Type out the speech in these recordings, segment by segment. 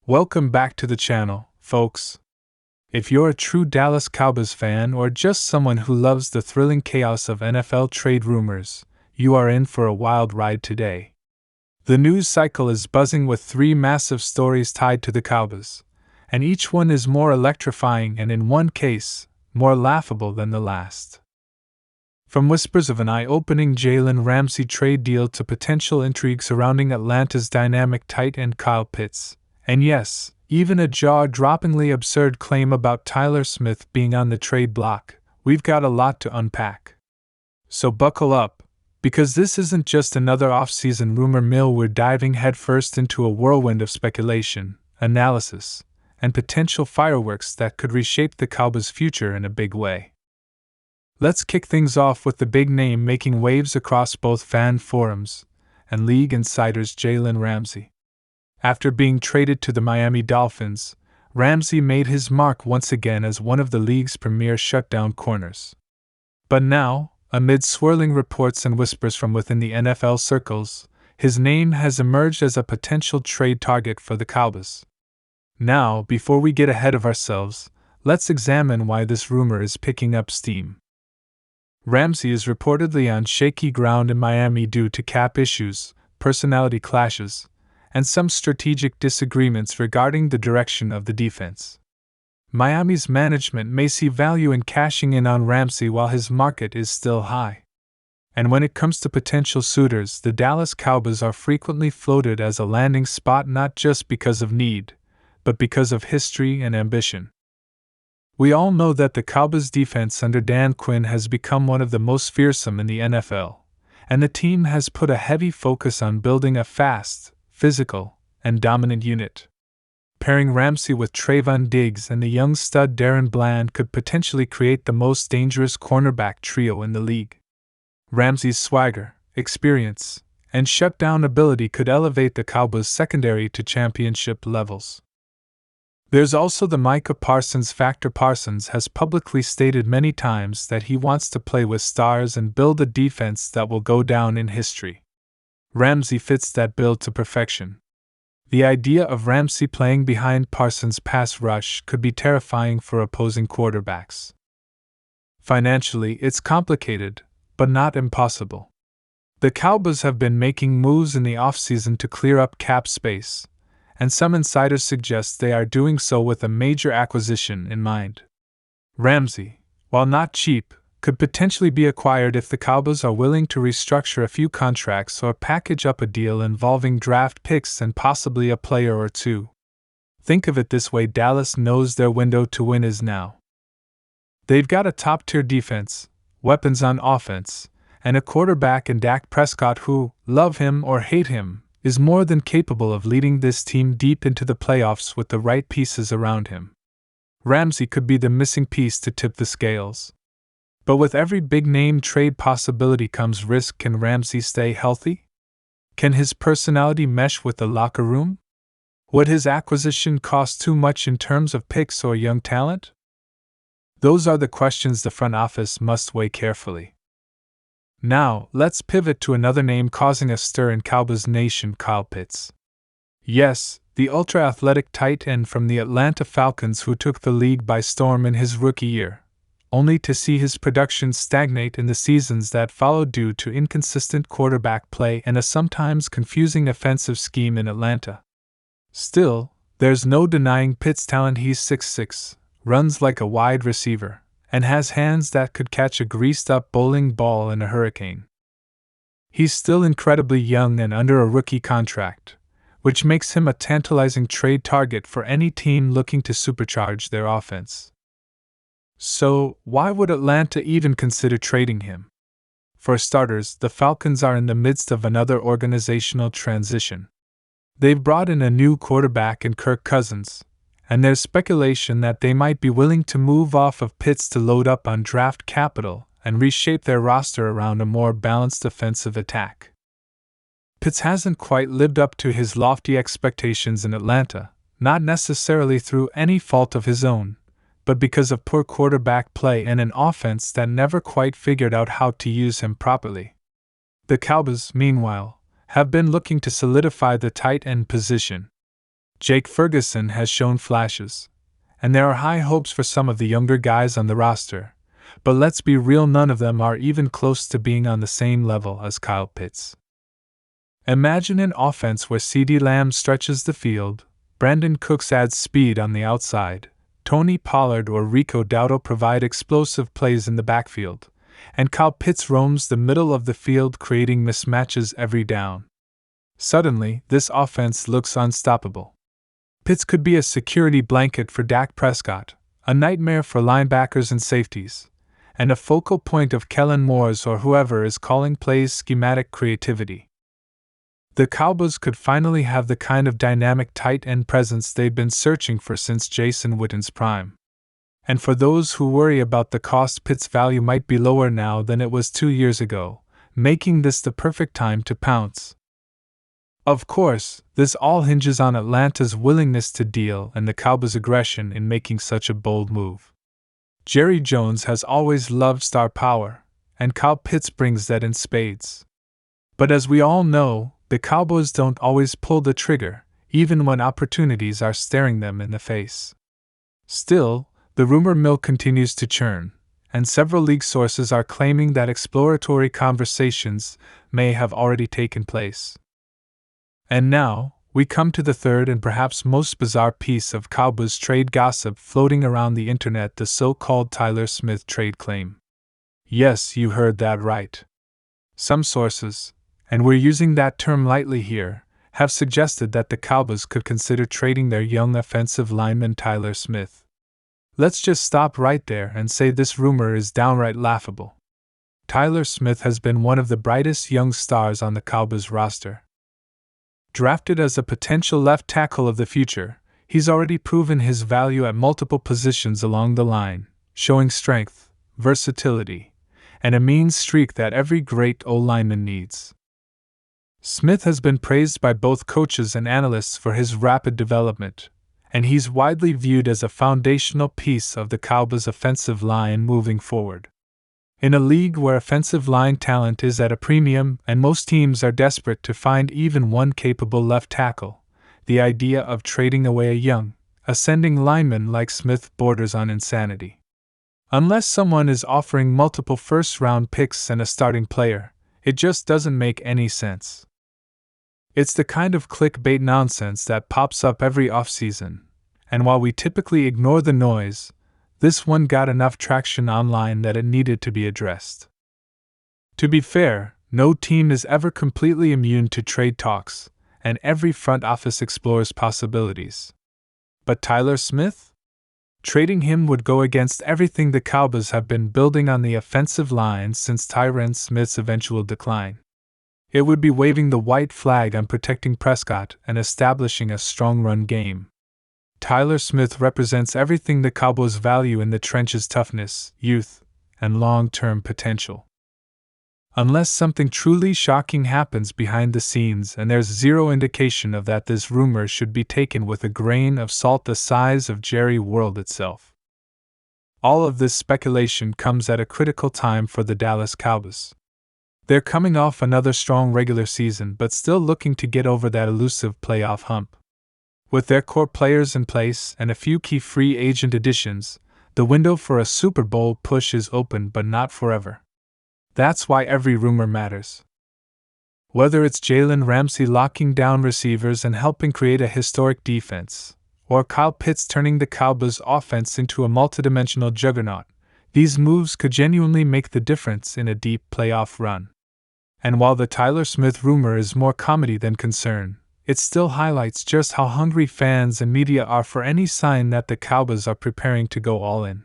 Welcome back to the channel, folks. If you're a true Dallas Cowboys fan or just someone who loves the thrilling chaos of NFL trade rumors, you are in for a wild ride today. The news cycle is buzzing with three massive stories tied to the Cowboys, and each one is more electrifying and, in one case, more laughable than the last. From whispers of an eye-opening Jalen Ramsey trade deal to potential intrigue surrounding Atlanta's dynamic tight end Kyle Pitts, and yes, even a jaw-droppingly absurd claim about Tyler Smith being on the trade block, we've got a lot to unpack. So buckle up, because this isn't just another off-season rumor mill. We're diving headfirst into a whirlwind of speculation, analysis, and potential fireworks that could reshape the Cowboys' future in a big way. Let's kick things off with the big name making waves across both fan forums and league insiders, Jalen Ramsey. After being traded to the Miami Dolphins, Ramsey made his mark once again as one of the league's premier shutdown corners. But now, amid swirling reports and whispers from within the NFL circles, his name has emerged as a potential trade target for the Cowboys. Now, before we get ahead of ourselves, let's examine why this rumor is picking up steam. Ramsey is reportedly on shaky ground in Miami due to cap issues, personality clashes, and some strategic disagreements regarding the direction of the defense. Miami's management may see value in cashing in on Ramsey while his market is still high. And when it comes to potential suitors, the Dallas Cowboys are frequently floated as a landing spot not just because of need, but because of history and ambition. We all know that the Cowboys' defense under Dan Quinn has become one of the most fearsome in the NFL, and the team has put a heavy focus on building a fast, physical, and dominant unit. Pairing Ramsey with Trayvon Diggs and the young stud Darren Bland could potentially create the most dangerous cornerback trio in the league. Ramsey's swagger, experience, and shutdown ability could elevate the Cowboys' secondary to championship levels. There's also the Micah Parsons factor. Parsons has publicly stated many times that he wants to play with stars and build a defense that will go down in history. Ramsey fits that bill to perfection. The idea of Ramsey playing behind Parsons' pass rush could be terrifying for opposing quarterbacks. Financially, it's complicated, but not impossible. The Cowboys have been making moves in the offseason to clear up cap space, and some insiders suggest they are doing so with a major acquisition in mind. Ramsey, while not cheap, could potentially be acquired if the Cowboys are willing to restructure a few contracts or package up a deal involving draft picks and possibly a player or two. Think of it this way: Dallas knows their window to win is now. They've got a top-tier defense, weapons on offense, and a quarterback in Dak Prescott who, love him or hate him, is more than capable of leading this team deep into the playoffs with the right pieces around him. Ramsey could be the missing piece to tip the scales. But with every big-name trade possibility comes risk. Can Ramsey stay healthy? Can his personality mesh with the locker room? Would his acquisition cost too much in terms of picks or young talent? Those are the questions the front office must weigh carefully. Now, let's pivot to another name causing a stir in Cowboys Nation: Kyle Pitts. Yes, the ultra-athletic tight end from the Atlanta Falcons who took the league by storm in his rookie year, only to see his production stagnate in the seasons that followed due to inconsistent quarterback play and a sometimes confusing offensive scheme in Atlanta. Still, there's no denying Pitt's talent. He's 6'6", runs like a wide receiver, and has hands that could catch a greased-up bowling ball in a hurricane. He's still incredibly young and under a rookie contract, which makes him a tantalizing trade target for any team looking to supercharge their offense. So, why would Atlanta even consider trading him? For starters, the Falcons are in the midst of another organizational transition. They've brought in a new quarterback in Kirk Cousins, and there's speculation that they might be willing to move off of Pitts to load up on draft capital and reshape their roster around a more balanced offensive attack. Pitts hasn't quite lived up to his lofty expectations in Atlanta, not necessarily through any fault of his own, but because of poor quarterback play and an offense that never quite figured out how to use him properly. The Cowboys, meanwhile, have been looking to solidify the tight end position. Jake Ferguson has shown flashes, and there are high hopes for some of the younger guys on the roster, but let's be real, none of them are even close to being on the same level as Kyle Pitts. Imagine an offense where CeeDee Lamb stretches the field, Brandon Cooks adds speed on the outside, Tony Pollard or Rico Dowdle provide explosive plays in the backfield, and Kyle Pitts roams the middle of the field creating mismatches every down. Suddenly, this offense looks unstoppable. Pitts could be a security blanket for Dak Prescott, a nightmare for linebackers and safeties, and a focal point of Kellen Moore's or whoever is calling plays' schematic creativity. The Cowboys could finally have the kind of dynamic tight end presence they've been searching for since Jason Witten's prime. And for those who worry about the cost, Pitts' value might be lower now than it was 2 years ago, making this the perfect time to pounce. Of course, this all hinges on Atlanta's willingness to deal and the Cowboys' aggression in making such a bold move. Jerry Jones has always loved star power, and Kyle Pitts brings that in spades. But as we all know, the Cowboys don't always pull the trigger, even when opportunities are staring them in the face. Still, the rumor mill continues to churn, and several league sources are claiming that exploratory conversations may have already taken place. And now, we come to the third and perhaps most bizarre piece of Cowboys trade gossip floating around the internet, the so-called Tyler Smith trade claim. Yes, you heard that right. Some sources, and we're using that term lightly here, have suggested that the Cowboys could consider trading their young offensive lineman Tyler Smith. Let's just stop right there and say this rumor is downright laughable. Tyler Smith has been one of the brightest young stars on the Cowboys roster. Drafted as a potential left tackle of the future, he's already proven his value at multiple positions along the line, showing strength, versatility, and a mean streak that every great O-lineman needs. Smith has been praised by both coaches and analysts for his rapid development, and he's widely viewed as a foundational piece of the Cowboys' offensive line moving forward. In a league where offensive line talent is at a premium and most teams are desperate to find even one capable left tackle, the idea of trading away a young, ascending lineman like Smith borders on insanity. Unless someone is offering multiple first-round picks and a starting player, it just doesn't make any sense. It's the kind of clickbait nonsense that pops up every offseason, and while we typically ignore the noise, this one got enough traction online that it needed to be addressed. To be fair, no team is ever completely immune to trade talks, and every front office explores possibilities. But Tyler Smith? Trading him would go against everything the Cowboys have been building on the offensive line since Tyron Smith's eventual decline. It would be waving the white flag on protecting Prescott and establishing a strong run game. Tyler Smith represents everything the Cowboys value in the trenches: toughness, youth, and long-term potential. Unless something truly shocking happens behind the scenes, and there's zero indication of that, this rumor should be taken with a grain of salt the size of Jerry World itself. All of this speculation comes at a critical time for the Dallas Cowboys. They're coming off another strong regular season but still looking to get over that elusive playoff hump. With their core players in place and a few key free agent additions, the window for a Super Bowl push is open but not forever. That's why every rumor matters. Whether it's Jalen Ramsey locking down receivers and helping create a historic defense, or Kyle Pitts turning the Cowboys' offense into a multidimensional juggernaut, these moves could genuinely make the difference in a deep playoff run. And while the Tyler Smith rumor is more comedy than concern, it still highlights just how hungry fans and media are for any sign that the Cowboys are preparing to go all in.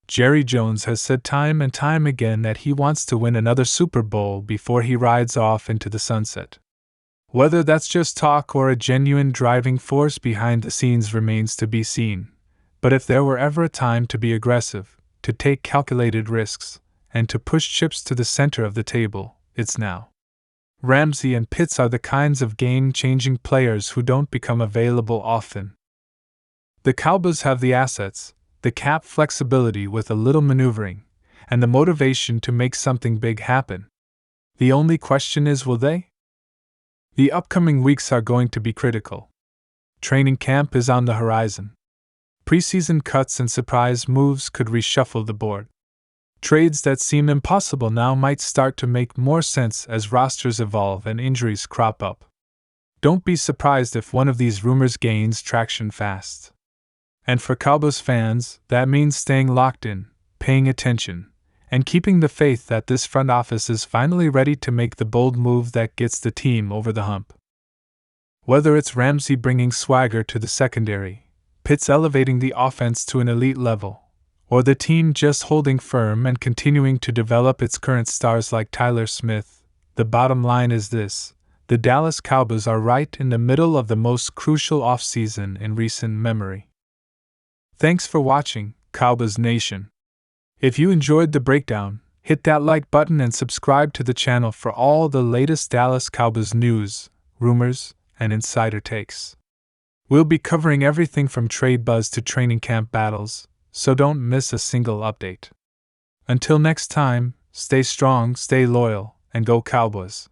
Jerry Jones has said time and time again that he wants to win another Super Bowl before he rides off into the sunset. Whether that's just talk or a genuine driving force behind the scenes remains to be seen, but if there were ever a time to be aggressive, to take calculated risks, and to push chips to the center of the table, it's now. Ramsey and Pitts are the kinds of game-changing players who don't become available often. The Cowboys have the assets, the cap flexibility with a little maneuvering, and the motivation to make something big happen. The only question is, will they? The upcoming weeks are going to be critical. Training camp is on the horizon. Preseason cuts and surprise moves could reshuffle the board. Trades that seem impossible now might start to make more sense as rosters evolve and injuries crop up. Don't be surprised if one of these rumors gains traction fast. And for Cowboys fans, that means staying locked in, paying attention, and keeping the faith that this front office is finally ready to make the bold move that gets the team over the hump. Whether it's Ramsey bringing swagger to the secondary, Pitts elevating the offense to an elite level, or the team just holding firm and continuing to develop its current stars like Tyler Smith, the bottom line is this: the Dallas Cowboys are right in the middle of the most crucial offseason in recent memory. Thanks for watching, Cowboys Nation. If you enjoyed the breakdown, hit that like button and subscribe to the channel for all the latest Dallas Cowboys news, rumors, and insider takes. We'll be covering everything from trade buzz to training camp battles, so don't miss a single update. Until next time, stay strong, stay loyal, and go Cowboys.